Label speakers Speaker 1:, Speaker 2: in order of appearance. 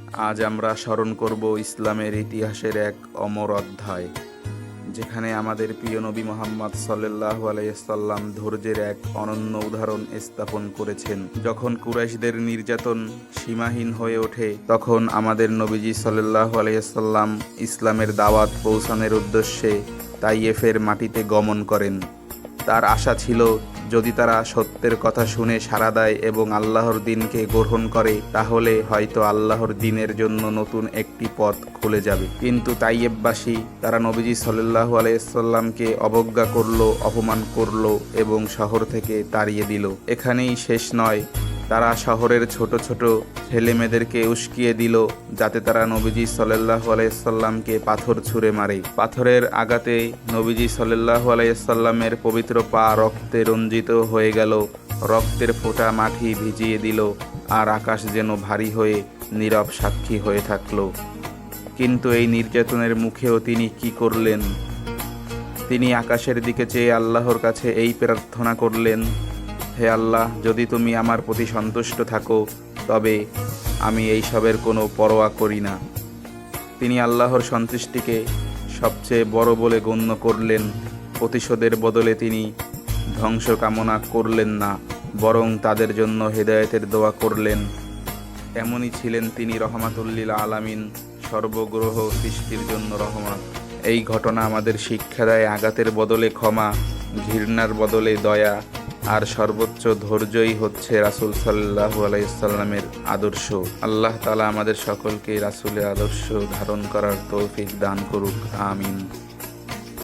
Speaker 1: আজ আমরা স্মরণ করব ইসলামের ইতিহাসের এক অমর অধ্যায়, যেখানে আমাদের প্রিয় নবী মুহাম্মদ সাল্লাল্লাহু আলাইহি সাল্লাম ধৈর্যের এক অনন্য উদাহরণ স্থাপন করেছেন। যখন কুরাইশদের নির্যাতন সীমাহীন হয়ে ওঠে, তখন আমাদের নবীজি সাল্লাল্লাহু আলাইহি সাল্লাম ইসলামের দাওয়াত পৌঁছানোর উদ্দেশ্যে তাইয়েফের মাটিতে গমন করেন। তার আশা ছিল, যদি তারা সত্যের কথা শুনে সাড়া দেয় এবং আল্লাহর দিনকে গ্রহণ করে, তাহলে হয়তো আল্লাহর দিনের জন্য নতুন একটি পথ খুলে যাবে। কিন্তু তাইয়েববাসী তারা নবীজি সাল্লাল্লাহু আলাইহি সাল্লামকে অবজ্ঞা করলো, অপমান করলো এবং শহর থেকে তাড়িয়ে দিল। এখানেই শেষ নয়, তারা শহরের ছোট ছোট ছেলেমেয়েদেরকে উস্কিয়ে দিল, যাতে তারা নবীজি সাল্লাল্লাহু আলাইহি সাল্লামকে পাথর ছুঁড়ে মারে। পাথরের আঘাতে নবীজি সাল্লাল্লাহু আলাইহি সাল্লামের পবিত্র পা রক্তে রঞ্জিত হয়ে গেল। রক্তের ফোঁটা মাটি ভিজিয়ে দিল, আর আকাশ যেন ভারী হয়ে নীরব সাক্ষী হয়ে থাকলো। কিন্তু এই নির্যাতনের মুখেও তিনি কি করলেন? তিনি আকাশের দিকে চেয়ে আল্লাহর কাছে এই প্রার্থনা করলেন, হে আল্লাহ, যদি তুমি আমার প্রতি সন্তুষ্ট থাকো, তবে আমি এই সবের কোনো পরোয়া করি না। তিনি আল্লাহর সন্তুষ্টিকে সবচেয়ে বড় বলে গণ্য করলেন। প্রতিশোধের বদলে তিনি ধ্বংস কামনা করলেন না, বরং তাদের জন্য হেদায়েতের দোয়া করলেন। এমনই ছিলেন তিনি রহমাতুল লিল আলামিন, সর্বগ্রহ সৃষ্টির জন্য রহমত। এই ঘটনা আমাদের শিক্ষা দেয়, আঘাতের বদলে ক্ষমা, ঘৃণার বদলে দয়া, আর সর্বোচ্চ ধৈর্যই হচ্ছে রাসূল সাল্লাল্লাহু আলাইহি সাল্লামের আদর্শ। আল্লাহ তাআলা আমাদের সকলকে রাসূলের আদর্শ ধারণ করার তৌফিক দান করুক। আমিন।